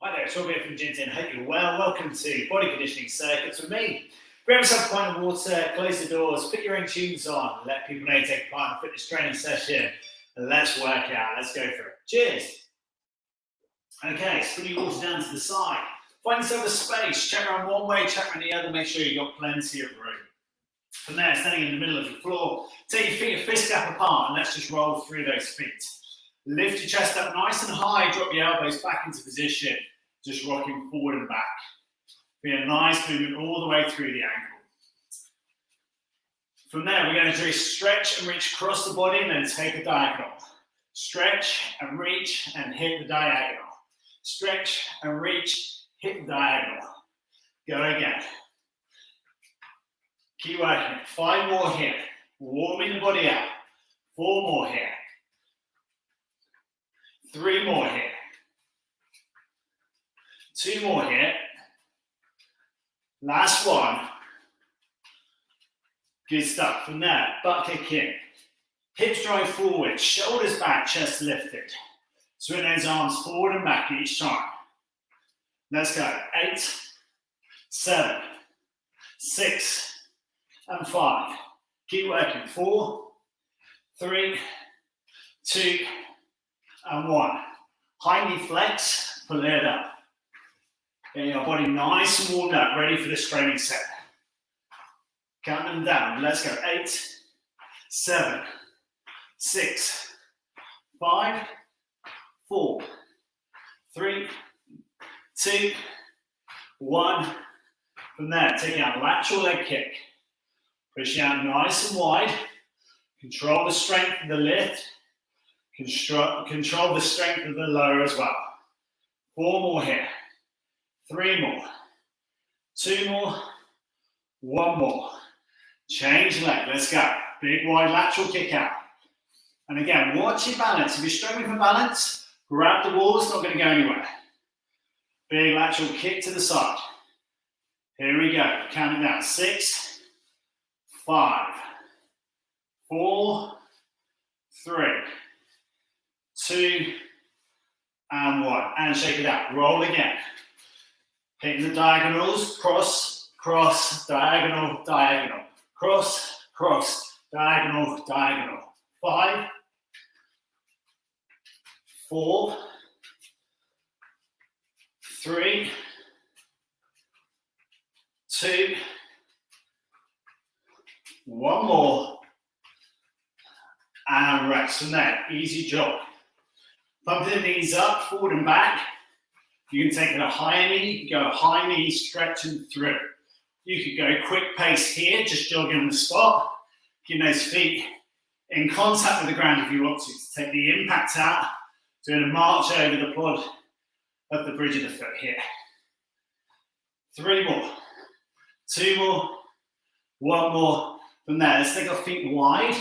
Hi there, it's Rob here from Gym10. Hope you're well. Welcome to Body Conditioning Circuits with me. Grab yourself a pint of water, close the doors, put your own tunes on, let people know you take part in a fitness training session, and let's work out. Let's go for it. Cheers. Okay, spin your water down to the side. Find yourself a space. Check around one way, check around the other. Make sure you've got plenty of room. From there, standing in the middle of your floor, take your feet a fist gap apart, and let's just roll through those feet. Lift your chest up nice and high, drop your elbows back into position, just rocking forward and back. Be a nice movement all the way through the ankle. From there, we're going to do a stretch and reach across the body and then take a diagonal. Stretch and reach and hit the diagonal. Stretch and reach, hit the diagonal. Go again. Keep working. 5 more here. Warming the body up. 4 more here. 3 more here. 2 more here. Last one. Good stuff. From there, butt kick in. Hips drive forward, shoulders back, chest lifted. Swing those arms forward and back each time. Let's go. 8, 7, 6, and 5. Keep working. 4, 3, 2, and 1. High knee flex, pull it up. Getting our body nice and warmed up, ready for this training set. Count them down. Let's go. 8, 7, 6, 5, 4, 3, 2, 1. From there, taking out lateral leg kick. Pushing out nice and wide. Control the strength of the lift. Control the strength of the lower as well. 4 more here. 3 more. 2 more. 1 more. Change leg. Let's go. Big wide lateral kick out. And again, watch your balance. If you're struggling for balance, grab the wall. It's not going to go anywhere. Big lateral kick to the side. Here we go. Count it down. 6, 5, 4, 3, 2, and 1. And shake it out. Roll again. Hitting the diagonals. Cross, cross, diagonal, diagonal. Cross, cross, diagonal, diagonal. 5, 4, 3, 2, 1 more. And rest. From there, easy jog. Pump the knees up, forward and back. You can take it a high knee, you can go a high knee, stretching through. You could go quick pace here, just jogging on the spot. Keep those feet in contact with the ground if you want to. Take the impact out, doing a march over the plod of the bridge of the foot here. 3 more, 2 more, 1 more. From there, let's take our feet wide,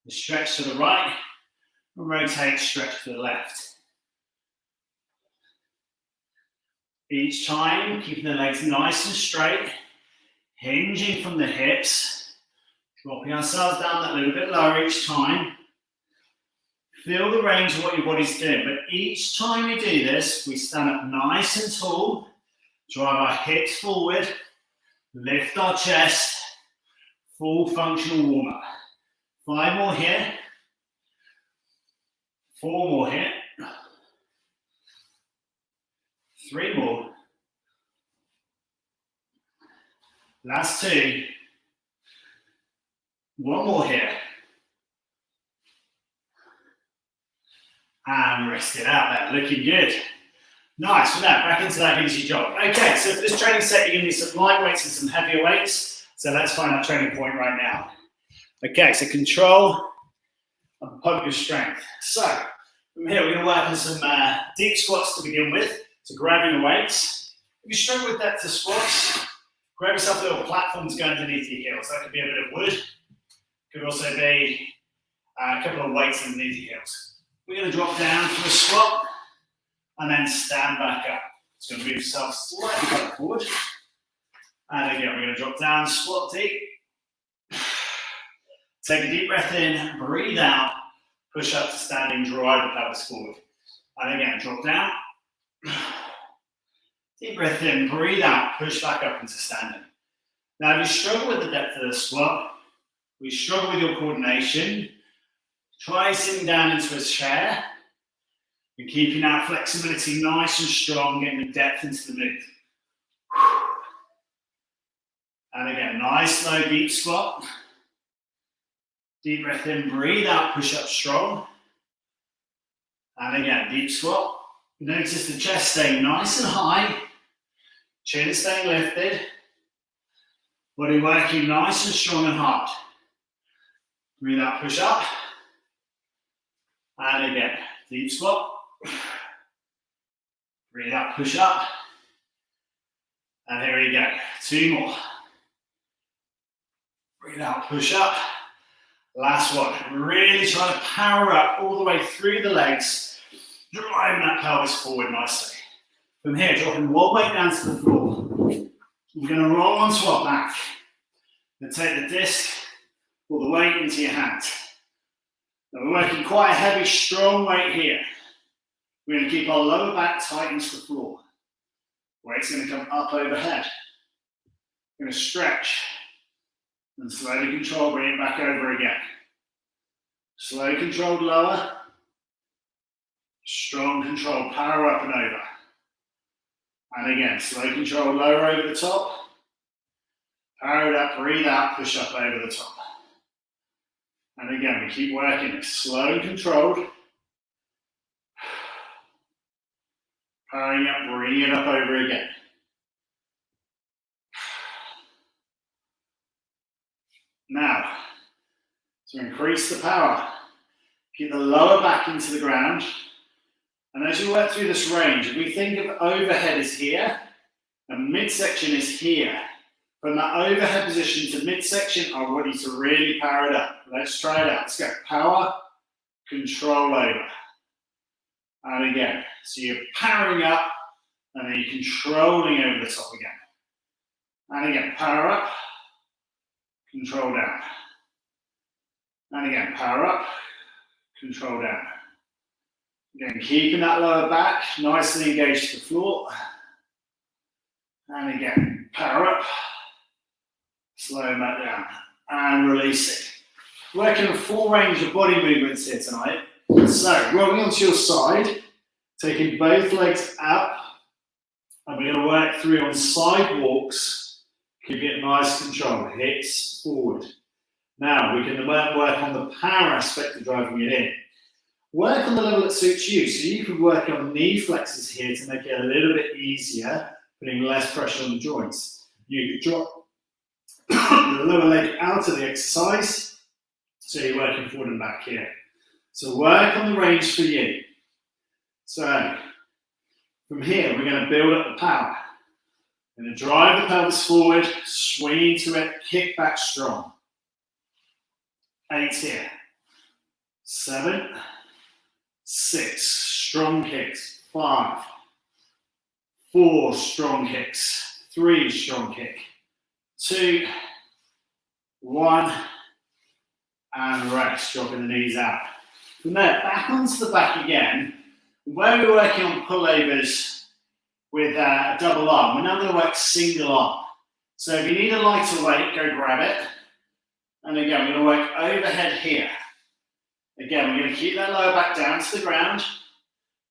stretch to the right, and rotate, stretch to the left. Each time, keeping the legs nice and straight, hinging from the hips, dropping ourselves down that little bit lower each time. Feel the range of what your body's doing, but each time we do this, we stand up nice and tall, drive our hips forward, lift our chest, full functional warm-up. 5 more here, 4 more here, 3 more, last 2, 1 more here, and rest it out there, looking good. Nice, from that, back into that easy jog. Okay, so for this training set, you're going to need some light weights and some heavier weights, so let's find our training point right now. Okay, so control and pump your strength. So, from here, we're going to work on some deep squats to begin with. So grabbing the weights. If you struggle with that to squats, grab yourself a little platform to go underneath your heels. That could be a bit of wood. Could also be a couple of weights underneath your heels. We're going to drop down to a squat and then stand back up. So move yourself slightly back forward. And again, we're going to drop down, squat deep. Take a deep breath in, breathe out, push up to standing, drive the pelvis forward. And again, drop down. Deep breath in, breathe out, push back up into standing. Now, if you struggle with the depth of the squat, we struggle with your coordination, try sitting down into a chair and keeping that flexibility nice and strong, getting the depth into the move. And again, nice, slow, deep squat. Deep breath in, breathe out, push up strong. And again, deep squat. Notice the chest staying nice and high, chin staying lifted, body working nice and strong and hard. Breathe out, push up. And again, deep squat. Breathe out, push up. And here we go, 2 more. Breathe out, push up. Last one. Really try to power up all the way through the legs, driving that pelvis forward nicely. From here, dropping one weight down to the floor. You're going to roll onto our back and take the disc or the weight into your hand. Now we're working quite a heavy, strong weight here. We're going to keep our lower back tight into the floor. Weight's going to come up overhead. We're going to stretch and slowly control, bring it back over again. Slow, controlled lower. Strong, controlled power up and over. And again, slow, controlled lower over the top. Power it up, breathe out, push up over the top. And again, we keep working it slow and controlled. Powering up, bring it up over again. Now, to increase the power, keep the lower back into the ground. And as you work through this range, if we think of overhead is here, and midsection is here. From that overhead position to midsection, I want you to really power it up. Let's try it out. Let's go. Power, control over. And again, so you're powering up, and then you're controlling over the top again. And again, power up, control down. And again, power up, control down. Again, keeping that lower back nicely engaged to the floor. And again, power up, slow back down, and release it. Working a full range of body movements here tonight. So, rolling onto your side, taking both legs up, and we're going to work through on side walks, keeping it nice control, hips forward. Now, we can work on the power aspect of driving it in. Work on the level that suits you. So you can work on knee flexors here to make it a little bit easier, putting less pressure on the joints. You can drop the lower leg out of the exercise, so you're working forward and back here. So work on the range for you. So from here, we're going to build up the power. We're going to drive the pelvis forward, swing into it, kick back strong. 8 here. 7, 6, strong kicks. 5, 4, strong kicks. 3, strong kick. 2, 1, and rest, dropping the knees out. From there, back onto the back again. Where we're working on pullovers with a double arm, we're now going to work single arm. So if you need a lighter weight, go grab it. And again, we're going to work overhead here. Again, we're going to keep that lower back down to the ground,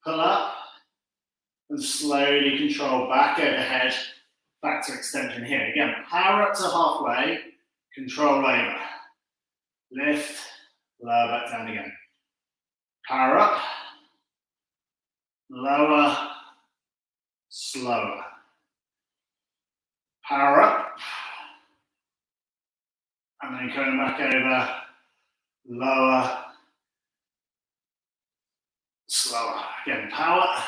pull up, and slowly control back overhead, back to extension here. Again, power up to halfway, control over. Lift, lower back down again. Power up, lower, slower. Power up, and then coming back over, lower, slower. Again, power,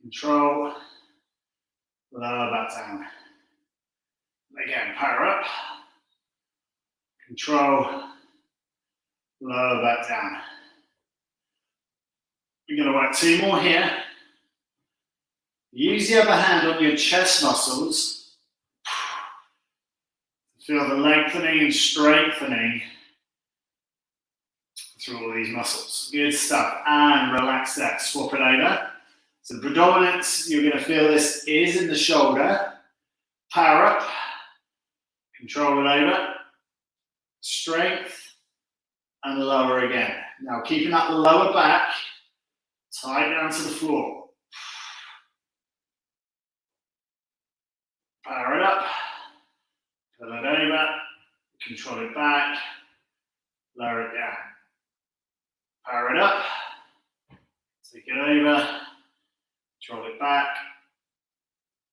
control, lower back down. Again, power up, control, lower back down. We're going to work 2 more here. Use the other hand on your chest muscles. Feel the lengthening and strengthening through all these muscles. Good stuff. And relax that. Swap it over. So predominance, you're going to feel this is in the shoulder. Power up, control it over, strength, and lower again. Now keeping that lower back, tight down to the floor. Power it up, pull it over, control it back, lower it down. Power it up, take it over, control it back,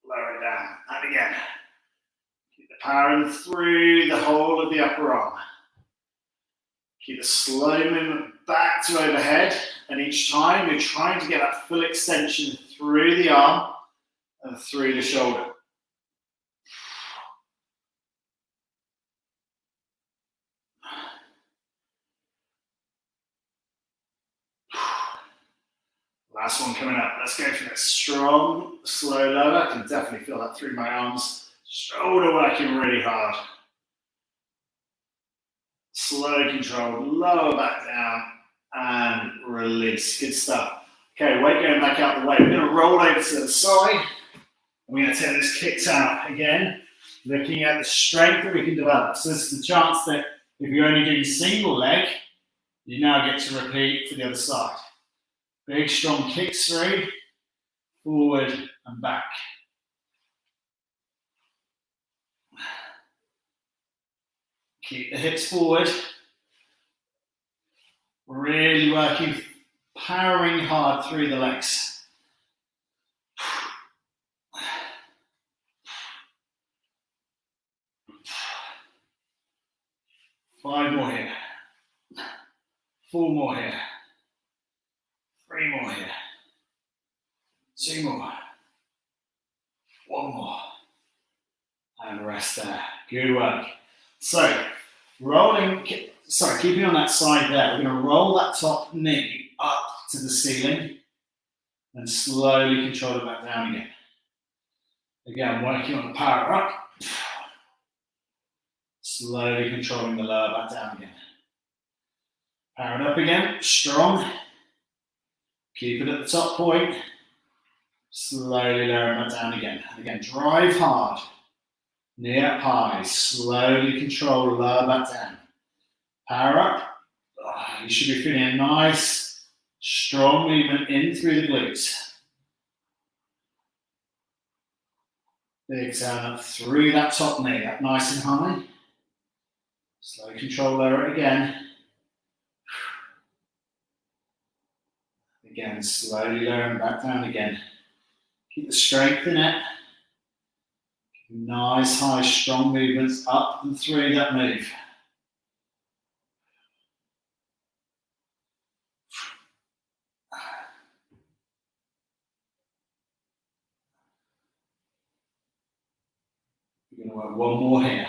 lower it down, and again. Keep the power in through the whole of the upper arm. Keep the slow movement back to overhead, and each time you're trying to get that full extension through the arm and through the shoulder. Last one coming up. Let's go for that strong, slow lower. I can definitely feel that through my arms. Shoulder working really hard. Slow control, lower back down, and release. Good stuff. Okay, weight going back out the way. We're going to roll over to the side. And we're going to take this kicks out again, looking at the strength that we can develop. So this is the chance that if you're only doing single leg, you now get to repeat for the other side. Big strong kicks through, forward and back. Keep the hips forward. Really working, powering hard through the legs. 5 more here. 4 more here. 3 more here. 2 more. 1 more. And rest there. Good work. So, keeping on that side there, we're going to roll that top knee up to the ceiling and slowly control it back down again. Again, working on the power up. Slowly controlling the lower back down again. Power it up again, strong. Keep it at the top point. Slowly lower it back down again. And again, drive hard. Knee up high. Slowly control lower back down. Power up. You should be feeling a nice, strong movement in through the glutes. Big turn up through that top knee, up nice and high. Slow control lower it again. Again, slowly lowering back down again. Keep the strength in it. Nice, high, strong movements up and through that move. We're going to work 1 more here.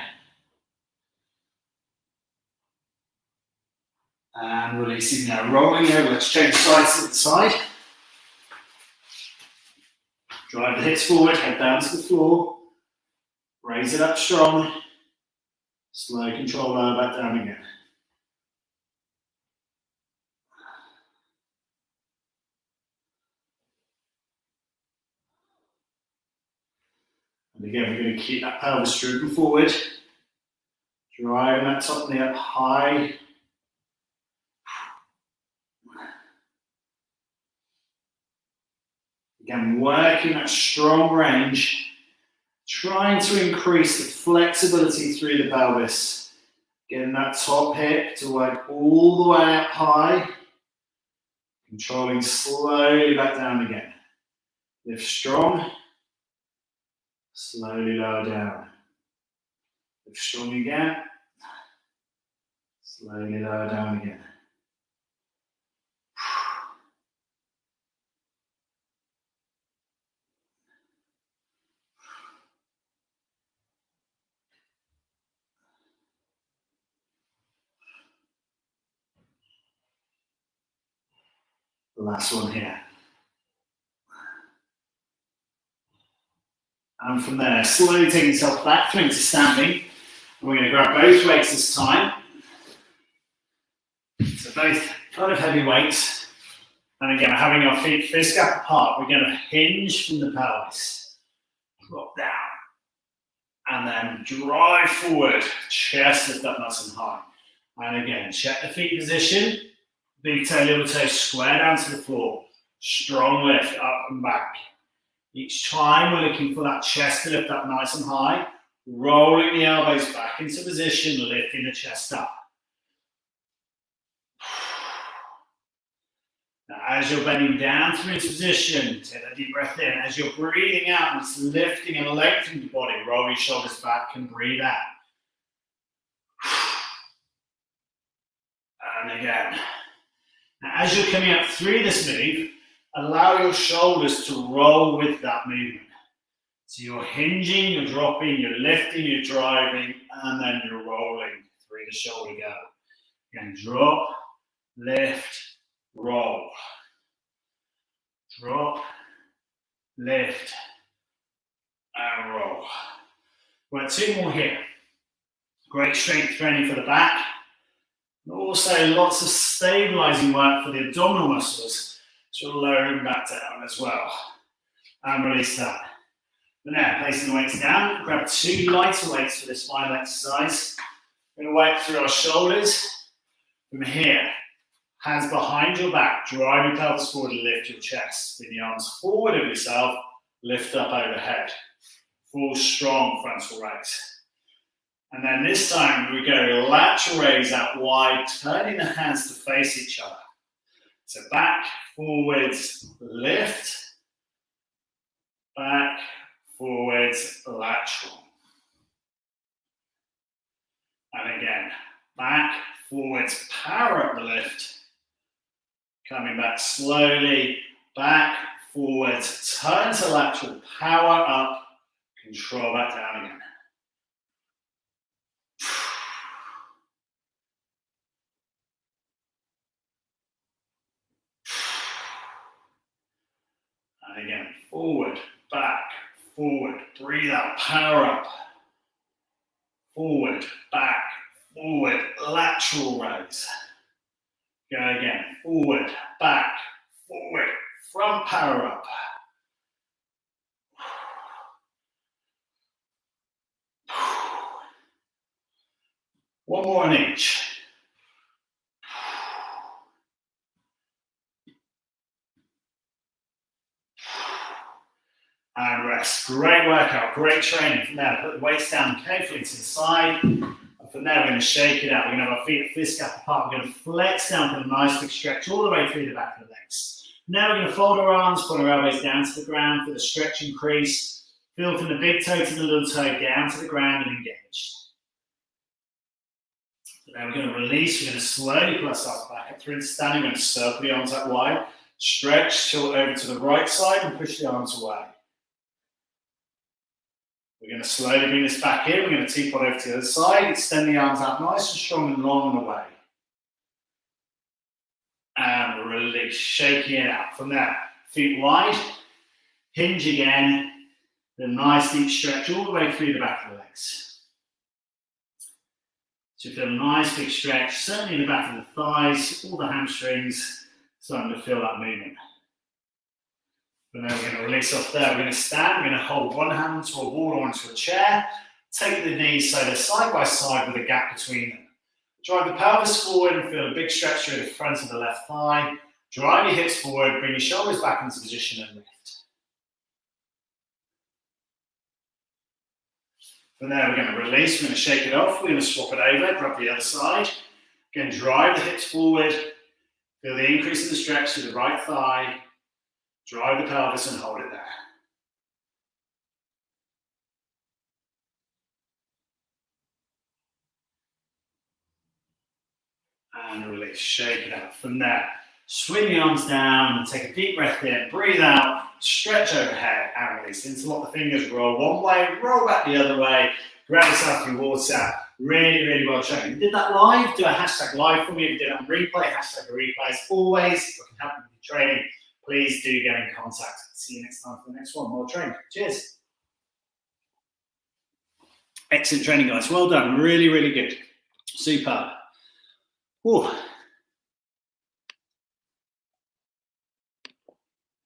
And releasing now, rolling over. Let's change sides to the side. Drive the hips forward, head down to the floor. Raise it up strong. Slow control lower back down again. And again, we're going to keep that pelvis drooping forward. Driving that top knee up high. Again, working that strong range, trying to increase the flexibility through the pelvis. Getting that top hip to work all the way up high, controlling slowly back down again. Lift strong, slowly lower down. Lift strong again, slowly lower down again. The last one here. And from there, slowly taking yourself back through into standing. And we're going to grab both weights this time. So both kind of heavy weights. And again, having our feet fist gap apart, we're going to hinge from the pelvis. Drop down. And then drive forward. Chest lift up nice and high. And again, check the feet position. Big toe, little toe, square down to the floor. Strong lift up and back. Each time we're looking for that chest to lift up nice and high. Rolling the elbows back into position, lifting the chest up. Now, as you're bending down through this position, take a deep breath in. As you're breathing out, it's lifting and lengthening the body. Roll your shoulders back and breathe out. And again. Now, as you're coming up through this move, allow your shoulders to roll with that movement. So you're hinging, you're dropping, you're lifting, you're driving, and then you're rolling through the shoulder go. Again, drop, lift, roll. Drop, lift, and roll. Right, two more here. Great strength training for the back. And also lots of stabilizing work for the abdominal muscles. So lowering back down as well. And release that. But now, placing the weights down, grab two lighter weights for this final exercise. We're going to work through our shoulders. From here, hands behind your back, drive your pelvis forward and lift your chest. Bring the arms forward of yourself, lift up overhead. Full strong frontal raise. And then this time we go lateral raise out wide, turning the hands to face each other. So back, forwards, lift, back, forwards, lateral. And again, back, forwards, power up the lift. Coming back slowly, back, forwards, turn to lateral, power up, control back down again. And again, forward, back, forward, breathe out, power up. Forward, back, forward, lateral raise. Go again, forward, back, forward, front power up. One more on each. And rest. Great workout, great training. From there, put the weights down carefully to the side. And from there, we're going to shake it out. We're going to have our feet fist gap apart. We're going to flex down for a nice big stretch all the way through the back of the legs. Now we're going to fold our arms, put our elbows down to the ground for the stretch increase. Feel from the big toe to the little toe down to the ground and engage. Now we're going to release. We're going to slowly pull ourselves back up through the standing. We're going to circle the arms out wide. Stretch, tilt over to the right side and push the arms away. We're going to slowly bring this back in. We're going to teapot over to the other side. Extend the arms out nice and strong and long and away. And release, shaking it out. From there, feet wide, hinge again. A nice deep stretch all the way through the back of the legs. So you feel a nice big stretch, certainly in the back of the thighs, all the hamstrings, starting to feel that movement. And then we're going to release off there. We're going to stand. We're going to hold one hand onto a wall or onto a chair. Take the knees so they're side by side with a gap between them. Drive the pelvis forward and feel a big stretch through the front of the left thigh. Drive your hips forward. Bring your shoulders back into position and lift. From there, we're going to release. We're going to shake it off. We're going to swap it over. Grab the other side. Again, drive the hips forward. Feel the increase in the stretch through the right thigh. Drive the pelvis and hold it there. And release, shake it out. From there, swing the arms down and take a deep breath in, breathe out, stretch overhead and release. Interlock the fingers, roll one way, roll back the other way, grab yourself through water. Really, really well trained. If you did that live, do a hashtag live for me. If you did it on replay, hashtag replay. As always, if I can help you with your training, please do get in contact. See you next time for the next one. More training. Cheers. Excellent training, guys. Well done. Really, really good. Superb. Whew.